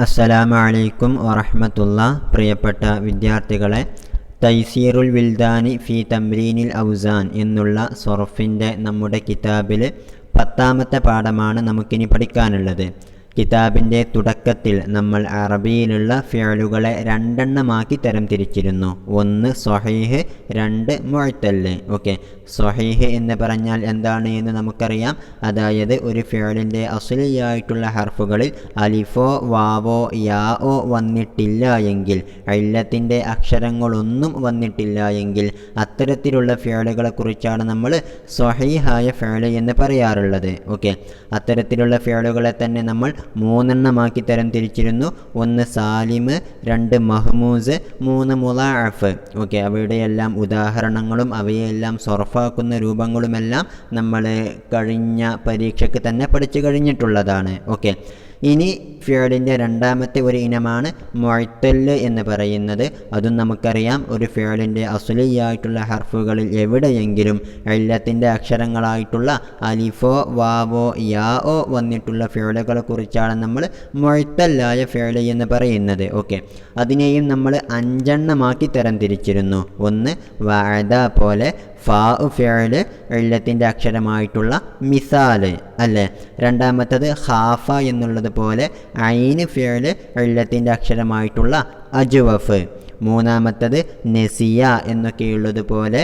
അസ്സലാമു അലൈക്കും വറഹ്മത്തുള്ളാഹി. പ്രിയപ്പെട്ട വിദ്യാർത്ഥികളെ, തൈസീറുൽ വിൽദാനി ഫി തംരീനിൽ ഔസാൻ എന്നുള്ള സൊറഫിൻ്റെ നമ്മുടെ കിതാബിൽ 10ാമത്തെ പാഠമാണ് നമുക്കിനി പഠിക്കാനുള്ളത്. കിതാബിൻ്റെ തുടക്കത്തിൽ നമ്മൾ അറബിയിലുള്ള ഫിഅലുകളെ രണ്ടെണ്ണമാക്കി തരംതിരിച്ചിരുന്നു. ഒന്ന് സ്വഹീഹ്, രണ്ട് മുഅ്തല്. ഓക്കെ, സ്വഹീഹ് എന്ന് പറഞ്ഞാൽ എന്താണ് എന്ന് നമുക്കറിയാം. അതായത് ഒരു ഫിഅലിൻ്റെ അസ്ലിയായിട്ടുള്ള ഹർഫുകളിൽ അലിഫോ വാവോ യാഓ വന്നിട്ടില്ല എങ്കിൽ, ഇല്ലത്തിൻ്റെ അക്ഷരങ്ങളൊന്നും വന്നിട്ടില്ല എങ്കിൽ അത്തരത്തിലുള്ള ഫിഅലുകളെ കുറിച്ചാണ് നമ്മൾ സ്വഹീഹായ ഫിഅല് എന്ന് പറയാറുള്ളത്. ഓക്കെ, അത്തരത്തിലുള്ള ഫിഅലുകളെ തന്നെ നമ്മൾ 3 എണ്ണമാക്കി തരംതിരിച്ചിരുന്നു. ഒന്ന് സാലിമ്, 2 മഹ്മൂസ്, 3 മുളഅഫ്. ഓക്കെ, അവയുടെയെല്ലാം ഉദാഹരണങ്ങളും അവയെല്ലാം സൊറഫാക്കുന്ന രൂപങ്ങളുമെല്ലാം നമ്മൾ കഴിഞ്ഞ പരീക്ഷയ്ക്ക് തന്നെ പഠിച്ചു കഴിഞ്ഞിട്ടുള്ളതാണ്. ഓക്കെ, ഇനി ഫിഅലിൻ്റെ രണ്ടാമത്തെ ഒരു ഇനമാണ് മുഅ്തല് എന്ന് പറയുന്നത്. അതും നമുക്കറിയാം, ഒരു ഫിഅലിൻ്റെ അസ്ലിയായിട്ടുള്ള ഹർഫുകളിൽ എവിടെയെങ്കിലും ഇല്ലത്തിൻ്റെ അക്ഷരങ്ങളായിട്ടുള്ള അലിഫോ വാവോ യാഓ വന്നിട്ടുള്ള ഫിഅലുകളെ കുറിച്ചാണ് നമ്മൾ മുഅ്തലായ ഫിഅല് എന്ന് പറയുന്നത്. ഓക്കെ, അതിനെയും നമ്മൾ 5 എണ്ണമാക്കി തരംതിരിച്ചിരുന്നു. ഒന്ന് വഅദ പോലെ ഫാ ഫിഅല് ഇല്ലത്തിൻ്റെ അക്ഷരമായിട്ടുള്ള മിസാല് അല്ലേ. രണ്ടാമത്തത് ഖാഫ എന്നുള്ളത് പോലെ ഐന് ഫിഅല് ഇല്ലത്തിൻ്റെ അക്ഷരമായിട്ടുള്ള അജ്വഫ്. മൂന്നാമത്തത് നസിയ എന്നൊക്കെയുള്ളത് പോലെ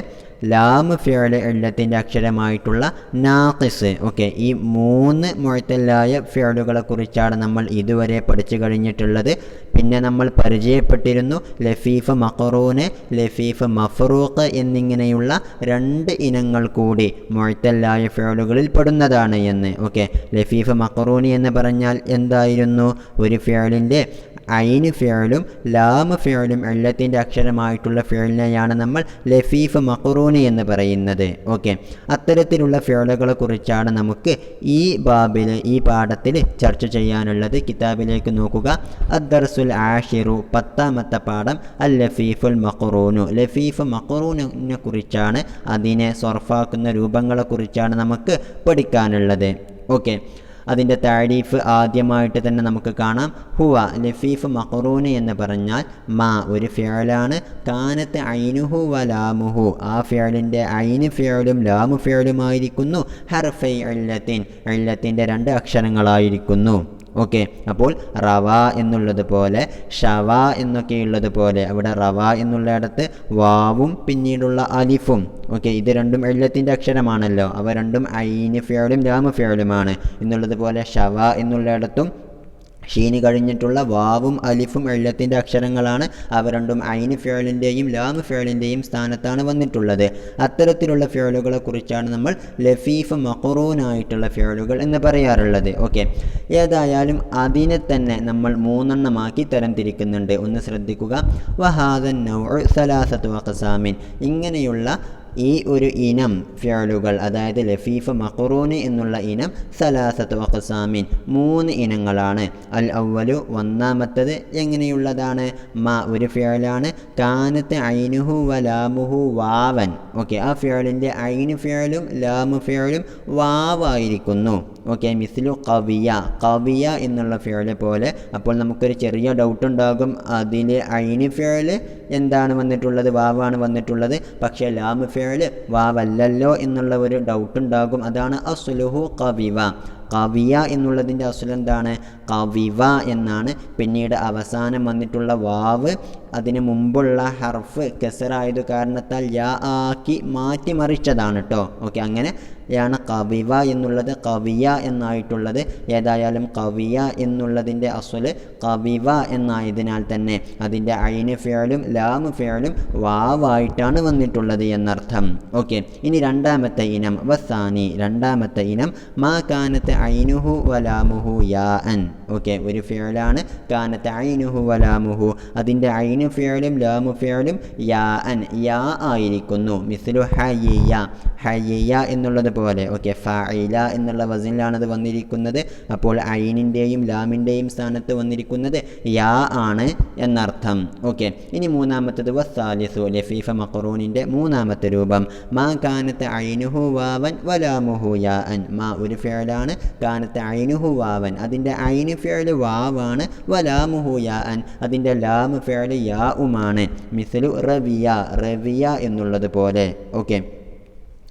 ലാം ഫിഅല് ഇല്ലത്തിൻ്റെ അക്ഷരമായിട്ടുള്ള നാഖിസ്. ഓക്കെ, ഈ 3 മുഅ്തലായ ഫിഅലുകളെ കുറിച്ചാണ് നമ്മൾ ഇതുവരെ പഠിച്ചു കഴിഞ്ഞിട്ടുള്ളത്. പിന്നെ നമ്മൾ പരിചയപ്പെട്ടിരുന്നു ലഫീഫ് മഖറൂന്, ലഫീഫ് മഫ്റൂഖ് എന്നിങ്ങനെയുള്ള 2 ഇനങ്ങൾ കൂടി മുഅ്തലായ ഫിഅലുകളിൽ പെടുന്നതാണ് എന്ന്. ഓക്കെ, ലഫീഫ് മഖറൂന് എന്ന് പറഞ്ഞാൽ എന്തായിരുന്നു? ഒരു ഫിഅലിൻ്റെ ഐന് ഫിഅലും ലാം ഫിഅലും ഇല്ലത്തിൻ്റെ അക്ഷരമായിട്ടുള്ള ഫിഅലിനെയാണ് നമ്മൾ ലഫീഫ് മഖറൂന് എന്ന് പറയുന്നത്. ഓക്കെ, അത്തരത്തിലുള്ള ഫിഅലുകളെ കുറിച്ചാണ് നമുക്ക് ഈ ബാബിൽ, ഈ പാഠത്തിൽ ചർച്ച ചെയ്യാനുള്ളത്. കിതാബിലേക്ക് നോക്കുക. അദ്ദർസുൽ ആഷിറു, 10ാമത്തെ പാഠം അൽ ലഫീഫുൽ മഖറൂനു. ലഫീഫ് മഖറൂനിനെ കുറിച്ചാണ്, അതിനെ സൊർഫാക്കുന്ന രൂപങ്ങളെ കുറിച്ചാണ് നമുക്ക് പഠിക്കാനുള്ളത്. ഓക്കെ, അതിൻ്റെ താരീഫ് ആദ്യമായിട്ട് തന്നെ നമുക്ക് കാണാം. ഹുവ ലഫീഫ് മഖറൂന് എന്ന് പറഞ്ഞാൽ മാ ഒരു ഫിഅലാണ്, കാനത്ത് ഐനുഹു വ ലാമുഹു ആ ഫിഅലിൻ്റെ ഐന് ഫിഅലും ലാമു ഫിഅലുമായിരിക്കുന്നു ഹർഫൈ ഇല്ലത്തിൻ ഇല്ലത്തിൻ്റെ 2 അക്ഷരങ്ങളായിരിക്കുന്നു. ഓക്കെ, അപ്പോൾ റവ എന്നുള്ളത് പോലെ ഷവ എന്നൊക്കെയുള്ളത് പോലെ അവിടെ റവ എന്നുള്ളിടത്ത് വാവും പിന്നീടുള്ള അലിഫും. ഓക്കെ, ഇത് രണ്ടും ഇല്ലത്തിൻ്റെ അക്ഷരമാണല്ലോ, അവ രണ്ടും ഐന് ഫിഅലും ലാമു ഫിഅലുമാണ് എന്നുള്ളത് പോലെ ഷവ എന്നുള്ളിടത്തും ഷീന് കഴിഞ്ഞിട്ടുള്ള വാവും അലിഫും ഇല്ലത്തിൻ്റെ അക്ഷരങ്ങളാണ്. അവ രണ്ടും ഐന് ഫിഅലിൻ്റെയും ലാമു ഫിഅലിൻ്റെയും സ്ഥാനത്താണ് വന്നിട്ടുള്ളത്. അത്തരത്തിലുള്ള ഫിഅലുകളെ കുറിച്ചാണ് നമ്മൾ ലഫീഫ് മഖറൂനായിട്ടുള്ള ഫിഅലുകൾ എന്ന് പറയാറുള്ളത്. ഓക്കെ, ഏതായാലും അതിനെ തന്നെ നമ്മൾ 3 എണ്ണമാക്കി തരംതിരിക്കുന്നുണ്ട്. ഒന്ന് ശ്രദ്ധിക്കുക. വഹാദൻ നൗഉ സലാസത്തു അഖ്സാമിൻ, ഇങ്ങനെയുള്ള ഈ ഒരു ഇനം ഫിഅലുകൾ, അതായത് ലഫീഫ് മഖറൂന് എന്നുള്ള ഇനം സലാസത്തു അഖ്സാമിൻ 3 ഇനങ്ങളാണ്. അൽ അവ്വലു, ഒന്നാമത്തത് എങ്ങനെയുള്ളതാണ്? മാ ഒരു ഫിഅലാണ്, കാനത്ത് ഐനുഹു വ ലാമുഹു വാവൻ. ഓക്കെ, ആ ഫിഅലിൻ്റെ ഐന് ഫിഅലും ലാമു ഫിഅലും വാവായിരിക്കുന്നു. ഓക്കെ, മിസ്ലു ഖവിയ, ഖവിയ എന്നുള്ള ഫിഅല് പോലെ. അപ്പോൾ നമുക്കൊരു ചെറിയ ഡൗട്ട് ഉണ്ടാകും, അതിൽ ഐന് ഫിഅല് എന്താണ് വന്നിട്ടുള്ളത്? വാവാണ് വന്നിട്ടുള്ളത്. പക്ഷേ ലാമു ഫിഅല് വാവല്ലല്ലോ എന്നുള്ള ഒരു ഡൗട്ട് ഉണ്ടാകും. അതാണ് അസ്ലുഹു ഖവിവ. ഖവിയ എന്നുള്ളതിൻ്റെ അസ്ൽ എന്താണ്? ഖവിവ എന്നാണ്. പിന്നീട് അവസാനം വന്നിട്ടുള്ള വാവ് അതിന് മുമ്പുള്ള ഹർഫ് കസറായത് കാരണത്താൽ യാ ആക്കി മാറ്റിമറിച്ചതാണ് കേട്ടോ. ഓക്കെ, അങ്ങനെയാണ് ഖവിവ എന്നുള്ളത് ഖവിയ എന്നായിട്ടുള്ളത്. ഏതായാലും ഖവിയ എന്നുള്ളതിൻ്റെ അസ്ല് ഖവിവ എന്നായതിനാൽ തന്നെ അതിൻ്റെ ഐന് ഫിഅലും ലാമു ഫിഅലും വാവായിട്ടാണ് വന്നിട്ടുള്ളത് എന്നർത്ഥം. ഓക്കെ, ഇനി രണ്ടാമത്തെ ഇനം വസാനി, രണ്ടാമത്തെ ഇനം മാ കാനത്ത് ഐനുഹു വലാമുഹു യാ അൻ. ഓക്കെ, ഒരു ഫിഅലാണ്, കാനത്ത് ഐനുഹു വലാമുഹു അതിൻ്റെ ഐന് ഫിഅലും ലാമു ഫിഅലും യാ അൻ യാ ആയിരിക്കുന്നു. മിസ്ലു ഹയ്യ, ഹയ്യ എന്നുള്ളത് പോലെ. ഓക്കെ, ഫാഇല എന്നുള്ള വസനിലാണത് വന്നിരിക്കുന്നത്. അപ്പോൾ ഐനിൻ്റെയും ലാമിൻ്റെയും സ്ഥാനത്ത് വന്നിരിക്കുന്നത് യാ ആണ് എന്നർത്ഥം. ഓക്കെ, ഇനി മൂന്നാമത്തത് വസാലിസു, ലഫീഫ മഖറൂനിൻ്റെ 3ാമത്തെ രൂപം മാ കാനത്ത് ഐനുഹു വാവൻ വലാമുഹു യാ അൻ. മാ ഒരു ഫിഅലാണ്, കാനത്ത് ഐനുഹു വാവൻ, അതിൻ്റെ ഐന് ഫിഅല് വാവാണ്. വലാമുഹു യാ അൻ, അതിൻ്റെ ലാമ് ഫിഅല് യാഉമാണ്. മിസ്ലു റവിയ, റവിയ എന്നുള്ളത് പോലെ. ഓക്കെ,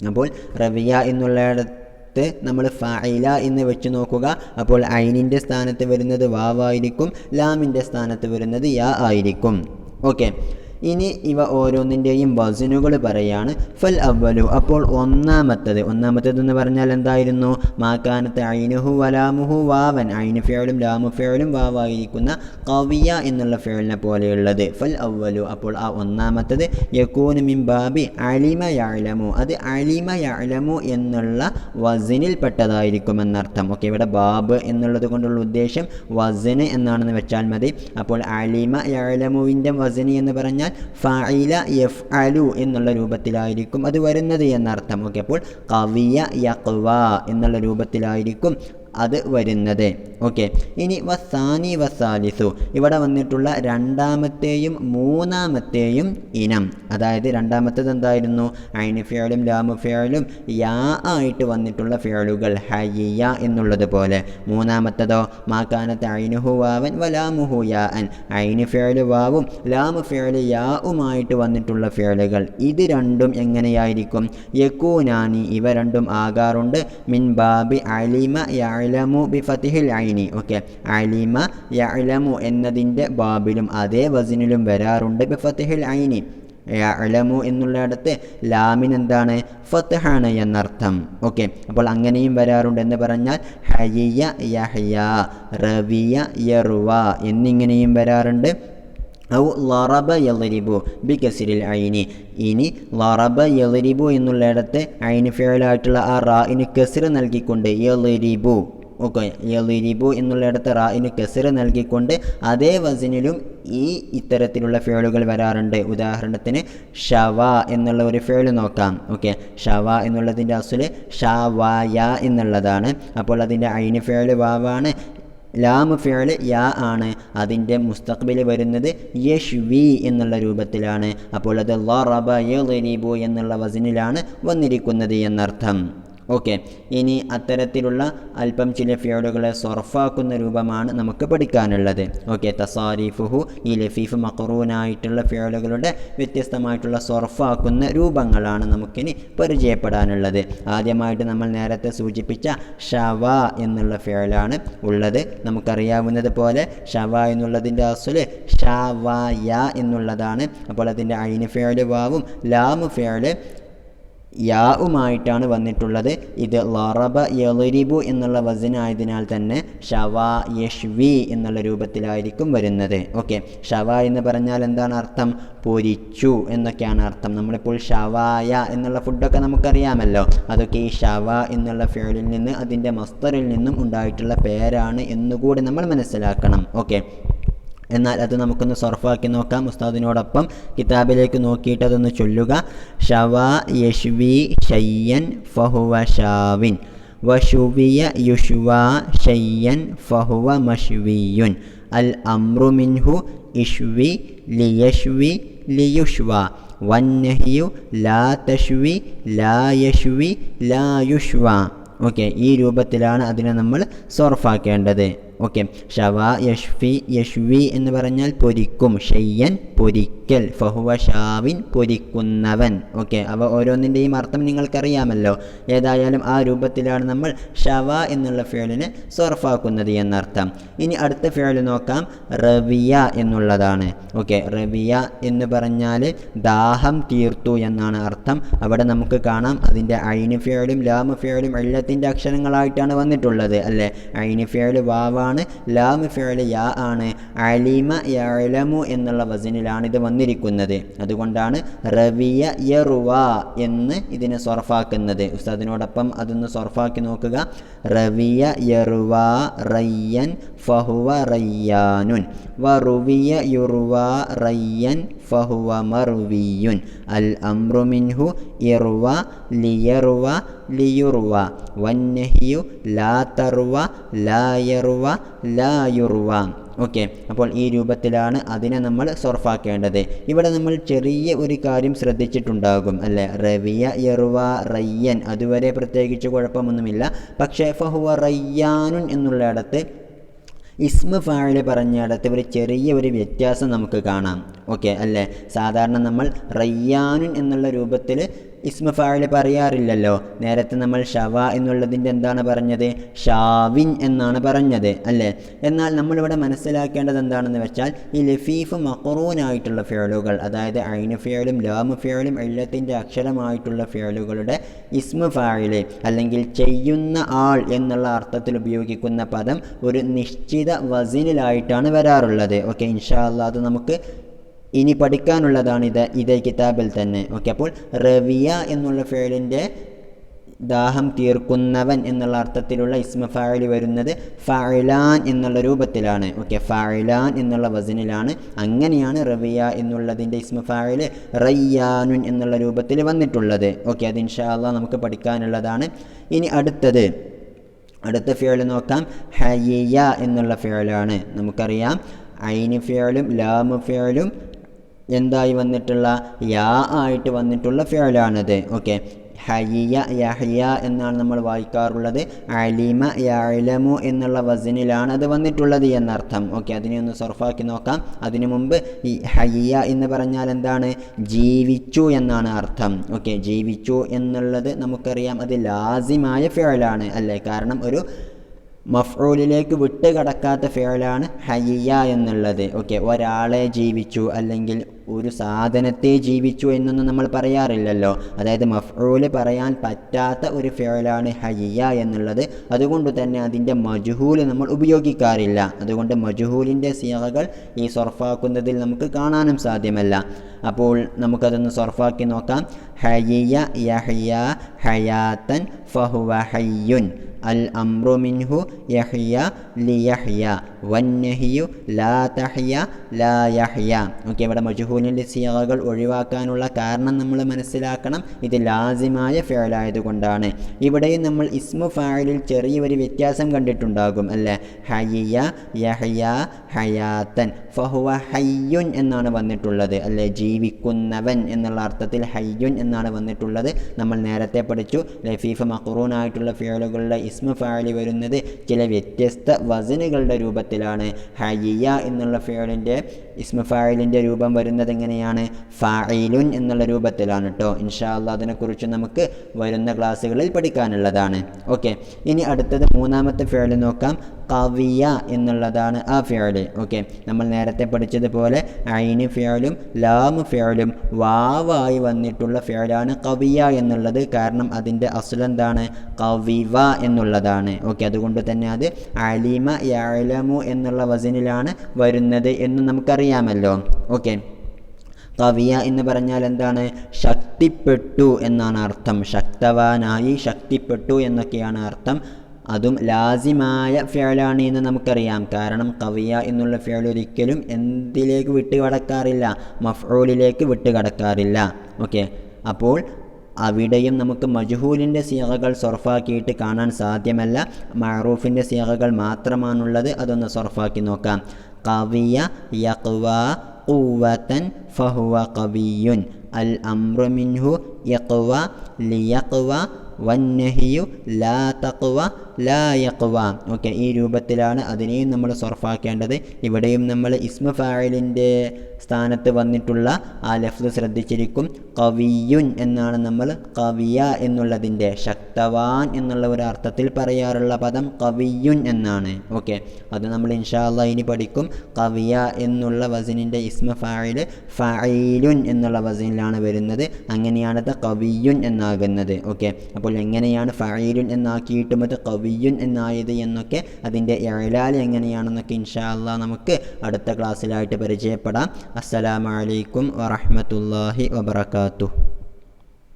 അപ്പോൾ റവിയ എന്നുള്ളിടത്ത് നമ്മൾ ഫായില എന്ന് വെച്ച് നോക്കുക. അപ്പോൾ ഐനിൻ്റെ സ്ഥാനത്ത് വരുന്നത് വാവായിരിക്കും, ലാമിൻ്റെ സ്ഥാനത്ത് വരുന്നത് യാ ആയിരിക്കും. ഓക്കെ, ഇനി ഇവ ഓരോന്നിൻ്റെയും വസനുകൾ പറയാണ്. ഫൽ അവലു, അപ്പോൾ ഒന്നാമത്തത് എന്ന് പറഞ്ഞാൽ എന്തായിരുന്നു? മാക്കാനത്ത് ഐനുഹു വലാമുഹു വാവൻ, ഐന് ഫിഅലും ലാമു ഫിഅലും വാവായിരിക്കുന്ന ഖവിയ എന്നുള്ള ഫിഅലിനെ പോലെയുള്ളത്. ഫൽ അവലു, അപ്പോൾ ആ ഒന്നാമത്തത് യകൂനു മിൻ ബാബി അലിമ യഅലമു, അത് അലിമ യഅലമു എന്നുള്ള വസനിൽ പെട്ടതായിരിക്കും എന്നർത്ഥം. ഓക്കെ, ഇവിടെ ബാബ് എന്നുള്ളത് കൊണ്ടുള്ള ഉദ്ദേശം വസന് എന്നാണെന്ന് വെച്ചാൽ മതി. അപ്പോൾ അലിമ യഅലമുവിൻ്റെ വസനി എന്ന് പറഞ്ഞാൽ ഫഅഇല യഫ്അലു എന്നുള്ള രൂപത്തിലായിരിക്കും അത് വരുന്നത് എന്നർത്ഥം. ഓക്കെ, അപ്പോൾ ഖവിയ യഖ്വ എന്നുള്ള രൂപത്തിലായിരിക്കും അത് വരുന്നത്. ഓക്കെ, ഇനി വസാനി വസാലിസു, ഇവിടെ വന്നിട്ടുള്ള രണ്ടാമത്തെയും മൂന്നാമത്തെയും ഇനം, അതായത് രണ്ടാമത്തേത് എന്തായിരുന്നു? ഐന് ഫിഅലും ലാമു ഫിഅലും യാ ആയിട്ട് വന്നിട്ടുള്ള ഫിഅലുകൾ ഹയ്യ എന്നുള്ളത് പോലെ. മൂന്നാമത്തേതോ മാകാനത്ത് ഐനുഹു വാവൻ വലാമുഹു യാ അൻ, ഐന് ഫിഅല് വാവും ലാമു ഫിഅല് യാഉമായിട്ട് വന്നിട്ടുള്ള ഫിഅലുകൾ. ഇത് രണ്ടും എങ്ങനെയായിരിക്കും? യകൂനാനി, ഇവ രണ്ടും ആകാറുണ്ട് മിൻ ബാബി അലിമ യഅലമു ബിഫതിഹിൽ ഐനി. ഓക്കെ, അലിമ യഅലമു എന്നതിൻ്റെ ബാബിലും അതേ വസനിലും വരാറുണ്ട് ബിഫതിഹിൽ ഐനി. യഅലമു എന്നുള്ളിടത്ത് ലാമിന് എന്താണ്? ഫത്ഹാണ് എന്നർത്ഥം. ഓക്കെ, അപ്പോൾ അങ്ങനെയും വരാറുണ്ട് എന്ന് പറഞ്ഞാൽ ഹയ്യ യഹ്യ, റവിയ യർവ എന്നിങ്ങനെയും വരാറുണ്ട്. ഔ ലറബ യളിബു ബികസ്രിൽ ഐനി, ഇനി ലറബ യളിബു എന്നുള്ളിടത്ത് ഐന് ഫിഅലായിട്ടുള്ള ആ റാഇന് കസ്ർ നൽകിക്കൊണ്ട് യളിബു. ഓക്കെ, യളിബു എന്നുള്ളിടത്ത് റാഇന് കസ്ർ നൽകിക്കൊണ്ട് അതേ വസനിലും ഇത്തരത്തിലുള്ള ഫിഅലുകൾ വരാറുണ്ട്. ഉദാഹരണത്തിന് ഷവ എന്നുള്ള ഒരു ഫിഅൽ നോക്കാം. ഓക്കെ, ഷവ എന്നുള്ളതിൻ്റെ അസ്ല് ഷവായ എന്നുള്ളതാണ്. അപ്പോൾ അതിൻ്റെ ഐന് ഫിഅൽ വാവാണ്, ലാമ് ഫിഅല് യാ ആണ്, അതിൻ്റെ മുസ്തഖ്ബിൽ വരുന്നത് യഷ്വി എന്നുള്ള രൂപത്തിലാണ്. അപ്പോൾ അത് ലറബ യളിബു എന്നുള്ള വസനിലാണ് വന്നിരിക്കുന്നത് എന്നർത്ഥം. ഓക്കെ, ഇനി അത്തരത്തിലുള്ള അല്പം ചില ഫിഅലുകളെ സർഫാക്കുന്ന രൂപമാണ് നമുക്ക് പഠിക്കാനുള്ളത്. ഓക്കെ, തസാരിഫുഹു, ഈ ലഫീഫ് മഖറൂനായിട്ടുള്ള ഫിഅലുകളുടെ വ്യത്യസ്തമായിട്ടുള്ള സർഫാക്കുന്ന രൂപങ്ങളാണ് നമുക്കിനി പരിചയപ്പെടാനുള്ളത്. ആദ്യമായിട്ട് നമ്മൾ നേരത്തെ സൂചിപ്പിച്ച ഷവ എന്നുള്ള ഫിഅലാണ് ഉള്ളത്. നമുക്കറിയാവുന്നത് പോലെ ഷവ എന്നുള്ളതിൻ്റെ അസ്ല് ഷവയ എന്നുള്ളതാണ്. അപ്പോൾ അതിൻ്റെ ഐന് ഫിഅല് വാവും ലാമു ഫിഅല് യാഉമായിട്ടാണ് വന്നിട്ടുള്ളത്. ഇത് ലറബ യളിബു എന്നുള്ള വസനായതിനാൽ തന്നെ ഷവ യഷ്വി എന്നുള്ള രൂപത്തിലായിരിക്കും വരുന്നത്. ഓക്കെ, ഷവ എന്ന് പറഞ്ഞാൽ എന്താണ് അർത്ഥം? പൊരിച്ചു എന്നൊക്കെയാണ് അർത്ഥം. നമ്മളിപ്പോൾ ഷവായ എന്നുള്ള ഫുഡൊക്കെ നമുക്കറിയാമല്ലോ, അതൊക്കെ ഈ ഷവ എന്നുള്ള ഫിഅലിൽ നിന്ന് അതിൻ്റെ മസ്തറിൽ നിന്നും ഉണ്ടായിട്ടുള്ള പേരാണ് എന്നുകൂടി നമ്മൾ മനസ്സിലാക്കണം. ഓക്കെ, എന്നാൽ അത് നമുക്കൊന്ന് സർഫാക്കി നോക്കാം. ഉസ്താദിനോടൊപ്പം കിതാബിലേക്ക് നോക്കിയിട്ട് അതൊന്ന് ചൊല്ലുക. ഷവ യഷ്വി ഷയ്യൻ ഫഹുവ ഷാവിൻ, വഷുവിയ യുഷ്വ ഷയ്യൻ ഫഹുവ മഷ്വിയുൻ, അൽ അംറു മിൻഹു ഇഷ്വി ലിയഷ്വി ലിയുഷ്വ, വന്നഹിയു ലാ തഷ്വി ലാ യഷ്വി ലാ യുഷ്വ. ഓക്കെ, ഈ രൂപത്തിലാണ് അതിനെ നമ്മൾ സർഫാക്കേണ്ടത്. ഓക്കെ, ഷവ യഷ്ഫി യഷ്വി എന്ന് പറഞ്ഞാൽ പൊരിക്കും, ഷയ്യൻ പൊരിക്കൽ, ഫഹുവ ഷാവിൻ പൊരിക്കുന്നവൻ. ഓക്കെ, അവ ഓരോന്നിൻ്റെയും അർത്ഥം നിങ്ങൾക്കറിയാമല്ലോ. ഏതായാലും ആ രൂപത്തിലാണ് നമ്മൾ ഷവ എന്നുള്ള ഫിഅലിനെ സർഫാക്കുന്നത് എന്നർത്ഥം. ഇനി അടുത്ത ഫിഅൽ നോക്കാം, റവിയ എന്നുള്ളതാണ്. ഓക്കെ, റവിയ എന്ന് പറഞ്ഞാൽ ദാഹം തീർത്തു എന്നാണ് അർത്ഥം. അവിടെ നമുക്ക് കാണാം അതിൻ്റെ ഐന് ഫിഅലും ലാമു ഫിഅലും ഇല്ലത്തിൻ്റെ അക്ഷരങ്ങളായിട്ടാണ് വന്നിട്ടുള്ളത് അല്ലേ. ഐന് ഫിഅൽ വാവാണ്, ലാമു ഫിഅൽ യാ ആണ്, അലിമ യഅലമു എന്നുള്ള വസനിലാണ് ഇത് വന്നിരിക്കുന്നത്. അതുകൊണ്ടാണ് റവിയ യർവ എന്ന് ഇതിനെ സർഫാക്കുന്നത്. ഉസ്താദിനോടൊപ്പം അതൊന്ന് സർഫാക്കി നോക്കുക. റവിയ യർവ റയ്യൻ ഫഹുവ റയ്യാനുൻ, വറുവിയ യുർവ റയ്യൻ ഫഹുവ മർവിയുൻ, അൽ അംറു മിൻഹു ഇർവ ലിയർവ ലിയുർവ, വന്നഹിയു ലാ തർവ ലാ യർവ ലാ യുർവ. ഓക്കെ, അപ്പോൾ ഈ രൂപത്തിലാണ് അതിനെ നമ്മൾ സർഫാക്കേണ്ടത്. ഇവിടെ നമ്മൾ ചെറിയ ഒരു കാര്യം ശ്രദ്ധിച്ചിട്ടുണ്ടാകും അല്ലേ, റവിയ യർവ റയ്യൻ, അതുവരെ പ്രത്യേകിച്ച് കുഴപ്പമൊന്നുമില്ല. പക്ഷേ ഫഹുവ റയ്യാനുൻ എന്നുള്ളിടത്ത് ഇസ്മ ഫാഇൽ പറഞ്ഞിടത്ത് ഒരു ചെറിയ ഒരു വ്യത്യാസം നമുക്ക് കാണാം. ഓക്കെ അല്ലേ, സാധാരണ നമ്മൾ റയ്യാനുൻ എന്നുള്ള രൂപത്തിൽ ഇസ്മ ഫാഇൽ പറയാറില്ലല്ലോ. നേരത്തെ നമ്മൾ ഷവ എന്നുള്ളതിൻ്റെ എന്താണ് പറഞ്ഞത്, ഷാവിൻ എന്നാണ് പറഞ്ഞത് അല്ലേ. എന്നാൽ നമ്മളിവിടെ മനസ്സിലാക്കേണ്ടത് എന്താണെന്ന് വെച്ചാൽ ഈ ലഫീഫ് മഖറൂനായിട്ടുള്ള ഫിഅലുകൾ, അതായത് ഐന് ഫിഅലും ലാമു ഫിഅലും ഇല്ലത്തിൻ്റെ അക്ഷരമായിട്ടുള്ള ഫിഅലുകളുടെ ഇസ്മ ഫാഇൽ അല്ലെങ്കിൽ ചെയ്യുന്ന ആൾ എന്നുള്ള അർത്ഥത്തിൽ ഉപയോഗിക്കുന്ന പദം ഒരു നിശ്ചിത വസിനിലായിട്ടാണ് വരാറുള്ളത്. ഓക്കെ, ഇൻഷാ അല്ലാഹ് അത് നമുക്ക് ഇനി പഠിക്കാനുള്ളതാണ് ഇതേ കിതാബിൽ തന്നെ. ഓക്കെ, അപ്പോൾ റവിയ എന്നുള്ള ഫിഅലിൻ്റെ ദാഹം തീർക്കുന്നവൻ എന്നുള്ള അർത്ഥത്തിലുള്ള ഇസ്മ ഫാഇൽ വരുന്നത് ഫഅലാൻ എന്നുള്ള രൂപത്തിലാണ്. ഓക്കെ, ഫഅലാൻ എന്നുള്ള വസനിലാണ്. അങ്ങനെയാണ് റവിയ എന്നുള്ളതിൻ്റെ ഇസ്മ ഫാഇൽ റയ്യാനുൻ എന്നുള്ള രൂപത്തിൽ വന്നിട്ടുള്ളത്. ഓക്കെ, അത് ഇൻഷാ അല്ലാഹ് നമുക്ക് പഠിക്കാനുള്ളതാണ്. ഇനി അടുത്ത ഫിഅൽ നോക്കാം. ഹയ്യ എന്നുള്ള ഫിഅലാണ്. നമുക്കറിയാം ഐന് ഫിഅലും ലാമു ഫിഅലും എന്തായി വന്നിട്ടുള്ള യാ ആയിട്ട് വന്നിട്ടുള്ള ഫിഅലാണത്. ഓക്കെ, ഹയ്യ യഹ്യ എന്നാണ് നമ്മൾ വായിക്കാറുള്ളത്. അലിമ യഅലമു എന്നുള്ള വസനിലാണ് അത് വന്നിട്ടുള്ളത് എന്നർത്ഥം. ഓക്കെ, അതിനെ ഒന്ന് സർഫാക്കി നോക്കാം. അതിനു മുമ്പ് ഈ ഹയ്യ എന്ന് പറഞ്ഞാൽ എന്താണ്, ജീവിച്ചു എന്നാണ് അർത്ഥം. ഓക്കെ, ജീവിച്ചു എന്നുള്ളത് നമുക്കറിയാം അത് ലാസിമായ ഫിഅലാണ് അല്ലേ, കാരണം ഒരു മഫ്ഊലിലേക്ക് വിട്ട് കടക്കാത്ത ഫിഅലാണ് ഹയ്യ എന്നുള്ളത്. ഓക്കെ, ഒരാളെ ജീവിച്ചു അല്ലെങ്കിൽ ഒരു സാധനത്തെ ജീവിച്ചു എന്നൊന്നും നമ്മൾ പറയാറില്ലല്ലോ. അതായത് മഫ്ഊല് പറയാൻ പറ്റാത്ത ഒരു ഫിഅലാണ് ഹയ്യ എന്നുള്ളത്. അതുകൊണ്ട് തന്നെ അതിൻ്റെ മജ്ഹൂൽ നമ്മൾ ഉപയോഗിക്കാറില്ല. അതുകൊണ്ട് മജ്ഹൂലിൻ്റെ സിഗകൾ ഈ സർഫാക്കുന്നതിൽ നമുക്ക് കാണാനും സാധ്യമല്ല. അപ്പോൾ നമുക്കതൊന്ന് സർഫാക്കി നോക്കാം. ഹയ്യ യഹ്യ ഹയാത്തൻ ഫഹുവ ഹയ്യുൻ, അൽ അംറു മിൻഹു യഹ്യ ലിയഹ്യ വന്നഹിയു ലാ തഹ്യ ലാ യഹ്യ. ഓക്കെ, ഇവിടെ മജ്ഹൂലിൻ്റെ സിഗകൾ ഒഴിവാക്കാനുള്ള കാരണം നമ്മൾ മനസ്സിലാക്കണം. ഇത് ലാസിമായ ഫിഅലായതുകൊണ്ടാണ്. ഇവിടെയും നമ്മൾ ഇസ്മു ഫാഇലിൽ ചെറിയൊരു വ്യത്യാസം കണ്ടിട്ടുണ്ടാകും അല്ലേ. ഹയ്യ യഹ്യ ഹയാത്തൻ ഫഹുവ ഹയ്യുൻ എന്നാണ് വന്നിട്ടുള്ളത് അല്ലേ, ജീവിക്കുന്നവൻ എന്നുള്ള അർത്ഥത്തിൽ ഹയ്യുൻ എന്നാണ് വന്നിട്ടുള്ളത്. നമ്മൾ നേരത്തെ പഠിച്ചു ലഫീഫ് മഖറൂനായിട്ടുള്ള ഫിഅലുകളുടെ ഇസ്മു ഫാഇൽ വരുന്നത് ചില വ്യത്യസ്ത വസനുകളുടെ രൂപത്തിലാണ്. ഹയ്യ എന്നുള്ള ഫിഅലിൻ്റെ ഇസ്മു ഫാഇലിൻ്റെ രൂപം വരുന്നത് എങ്ങനെയാണ്, ഫാഇലുൻ എന്നുള്ള രൂപത്തിലാണ് കേട്ടോ. ഇൻഷാ അല്ലാഹ് അതിനെക്കുറിച്ച് നമുക്ക് വരുന്ന ക്ലാസ്സുകളിൽ പഠിക്കാനുള്ളതാണ്. ഓക്കെ, ഇനി അടുത്തത് മൂന്നാമത്തെ ഫിഅൽ നോക്കാം. ഖവിയ എന്നുള്ളതാണ് ആ ഫിഅൽ. ഓക്കെ, നമ്മൾ നേരത്തെ പഠിച്ചതുപോലെ ഐന് ഫിഅലും ലാമു ഫിഅലും വാവായി വന്നിട്ടുള്ള ഫിഅലാണ് ഖവിയ എന്നുള്ളത്. കാരണം അതിൻ്റെ അസ്ൽ എന്താണ്, ഖവിവ എന്നുള്ളതാണ്. ഓക്കെ, അതുകൊണ്ട് തന്നെ അത് അലിമ യഅലമു എന്നുള്ള വസനിലാണ് വരുന്നത് എന്ന് നമുക്കറിയാമല്ലോ. ഓക്കെ, ഖവിയ എന്ന് പറഞ്ഞാൽ എന്താണ്, ശക്തിപ്പെട്ടു എന്നാണ് അർത്ഥം. ശക്തവാനായി, ശക്തിപ്പെട്ടു എന്നൊക്കെയാണ് അർത്ഥം. അതും ലാസിമായ ഫിഅലാണ് എന്ന് നമുക്കറിയാം. കാരണം ഖവിയ എന്നുള്ള ഫിഅൽ ഒരിക്കലും എന്തിലേക്ക് വിട്ട് കടക്കാറില്ല, മഫ്ഊലിലേക്ക് വിട്ട് കടക്കാറില്ല. ഓക്കെ, അപ്പോൾ അവിടെയും നമുക്ക് മജ്ഹൂലിൻ്റെ സിഗകൾ സർഫാക്കിയിട്ട് കാണാൻ സാധ്യമല്ല. മഅറൂഫിൻ്റെ സിഗകൾ മാത്രമാണുള്ളത്. അതൊന്ന് സർഫാക്കി നോക്കാം. ഖവിയ യഖ്വ ഖുവതൻ ഫഹുവ ഖവിയുൻ, അൽ അംറു മിൻഹു യഖ്വ ലിയഖ്വ വന്നഹിയു ലാ തഖ്വ ലാ യഖ്വ. ഓക്കെ, ഈ രൂപത്തിലാണ് അതിനെയും നമ്മൾ സർഫാക്കേണ്ടത്. ഇവിടെയും നമ്മൾ ഇസ്മ ഫാഇലിൻ്റെ സ്ഥാനത്ത് വന്നിട്ടുള്ള ആ ലഫ്ദ് ശ്രദ്ധിച്ചിരിക്കും. ഖവിയുൻ എന്നാണ് നമ്മൾ ഖവിയ എന്നുള്ളതിൻ്റെ, ശക്തവാൻ എന്നുള്ള ഒരു അർത്ഥത്തിൽ പറയാറുള്ള പദം ഖവിയുൻ എന്നാണ്. ഓക്കെ, അത് നമ്മൾ ഇൻഷാ അല്ലാഹ് ഇനി പഠിക്കും. ഖവിയ എന്നുള്ള വസനിൻ്റെ ഇസ്മ ഫാഇൽ ഫഅയിലുൻ എന്നുള്ള വസനിലാണ് വരുന്നത്. അങ്ങനെയാണത് ഖവിയുൻ എന്നാകുന്നത്. ഓക്കെ, അപ്പോൾ എങ്ങനെയാണ് ഫഅയിലുൻ എന്നാക്കിയിട്ടും അത് ഖവിയുൻ എന്നായത് എന്നൊക്കെ അതിൻ്റെ ഇഅ്ലാൽ എങ്ങനെയാണെന്നൊക്കെ ഇൻഷാ അല്ലാഹ് നമുക്ക് അടുത്ത ക്ലാസ്സിലായിട്ട് പരിചയപ്പെടാം. അസ്സലാമു അലൈക്കും വറഹ്മത്തുള്ളാഹി വബറകാതുഹു.